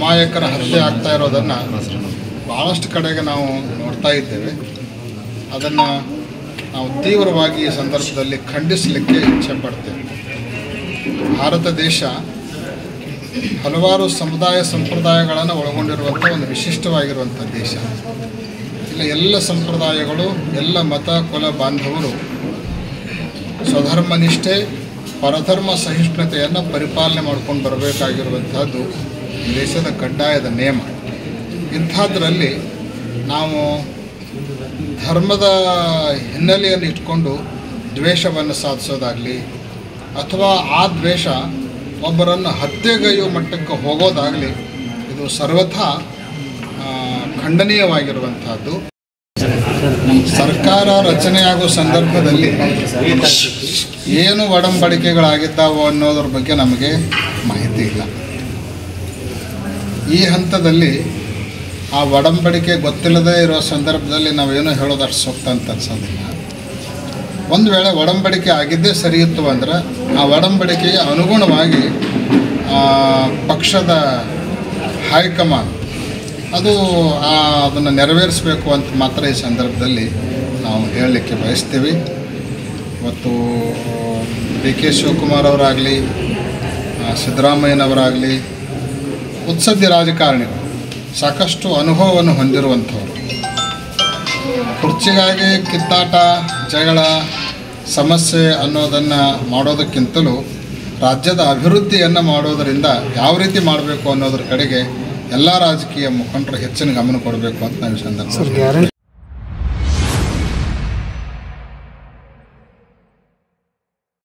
ಅಮಾಯಕರ ಹತ್ಯೆ ಆಗ್ತಾ ಇರೋದನ್ನು ಭಾಳಷ್ಟು ಕಡೆಗೆ ನಾವು ನೋಡ್ತಾ ಇದ್ದೇವೆ. ಅದನ್ನು ನಾವು ತೀವ್ರವಾಗಿ ಈ ಸಂದರ್ಭದಲ್ಲಿ ಖಂಡಿಸಲಿಕ್ಕೆ ಇಚ್ಛೆ ಪಡ್ತೇವೆ. ಭಾರತ ದೇಶ ಹಲವಾರು ಸಮುದಾಯ ಸಂಪ್ರದಾಯಗಳನ್ನು ಒಳಗೊಂಡಿರುವಂಥ ಒಂದು ವಿಶಿಷ್ಟವಾಗಿರುವಂಥ ದೇಶ. ಇಲ್ಲ ಎಲ್ಲ ಸಂಪ್ರದಾಯಗಳು, ಎಲ್ಲ ಮತ ಕುಲ ಬಾಂಧವರು ಸ್ವಧರ್ಮ ನಿಷ್ಠೆ, ಪರಧರ್ಮ ಸಹಿಷ್ಣುತೆಯನ್ನು ಪರಿಪಾಲನೆ ಮಾಡ್ಕೊಂಡು ಬರಬೇಕಾಗಿರುವಂಥದ್ದು ದೇಶದ ಕಡ್ಡಾಯದ ನಿಯಮ. ಇಂಥದ್ರಲ್ಲಿ ನಾವು ಧರ್ಮದ ಹಿನ್ನೆಲೆಯನ್ನು ಇಟ್ಕೊಂಡು ದ್ವೇಷವನ್ನು ಸಾಧಿಸೋದಾಗಲಿ ಅಥವಾ ಆ ದ್ವೇಷ ಒಬ್ಬರನ್ನು ಹತ್ಯೆಗೈಯುವ ಮಟ್ಟಕ್ಕೆ ಹೋಗೋದಾಗಲಿ ಇದು ಸರ್ವಥಾ ಖಂಡನೀಯವಾಗಿರುವಂಥದ್ದು. ಸರ್ಕಾರ ರಚನೆಯಾಗುವ ಸಂದರ್ಭದಲ್ಲಿ ಏನು ಒಡಂಬಡಿಕೆಗಳಾಗಿದ್ದಾವೋ ಅನ್ನೋದ್ರ ಬಗ್ಗೆ ನಮಗೆ ಮಾಹಿತಿ ಇಲ್ಲ. ಈ ಹಂತದಲ್ಲಿ ಆ ಒಡಂಬಡಿಕೆ ಗೊತ್ತಿಲ್ಲದೇ ಇರೋ ಸಂದರ್ಭದಲ್ಲಿ ನಾವೇನು ಹೇಳೋದು ಅಷ್ಟು ಸೂಕ್ತ ಅಂತ ಅನ್ಸೋದಿಲ್ಲ. ಒಂದು ವೇಳೆ ಒಡಂಬಡಿಕೆ ಆಗಿದ್ದೇ ಸರಿಯಿತ್ತು ಅಂದರೆ ಆ ಒಡಂಬಡಿಕೆಗೆ ಅನುಗುಣವಾಗಿ ಪಕ್ಷದ ಹೈಕಮಾಂಡ್ ಅದನ್ನು ನೆರವೇರಿಸಬೇಕು ಅಂತ ಮಾತ್ರ ಈ ಸಂದರ್ಭದಲ್ಲಿ ನಾವು ಹೇಳಲಿಕ್ಕೆ ಬಯಸ್ತೀವಿ. ಇವತ್ತು ಡಿ ಕೆ ಶಿವಕುಮಾರ್ ಅವರಾಗಲಿ, ಸಿದ್ದರಾಮಯ್ಯನವರಾಗಲಿ ಉತ್ಸದ್ಯ ರಾಜಕಾರಣಿಗಳು, ಸಾಕಷ್ಟು ಅನುಭವವನ್ನು ಹೊಂದಿರುವಂಥವರು. ಕುರ್ಚಿಗಾಗಿ ಕಿತ್ತಾಟ, ಜಗಳ, ಸಮಸ್ಯೆ ಅನ್ನೋದನ್ನು ಮಾಡೋದಕ್ಕಿಂತಲೂ ರಾಜ್ಯದ ಅಭಿವೃದ್ಧಿಯನ್ನು ಮಾಡೋದರಿಂದ ಯಾವ ರೀತಿ ಮಾಡಬೇಕು ಅನ್ನೋದ್ರ ಕಡೆಗೆ ಎಲ್ಲ ರಾಜಕೀಯ ಮುಖಂಡರು ಹೆಚ್ಚಿನ ಗಮನ ಕೊಡಬೇಕು ಅಂತ ನಾವು ಈ ಸಂದರ್ಭ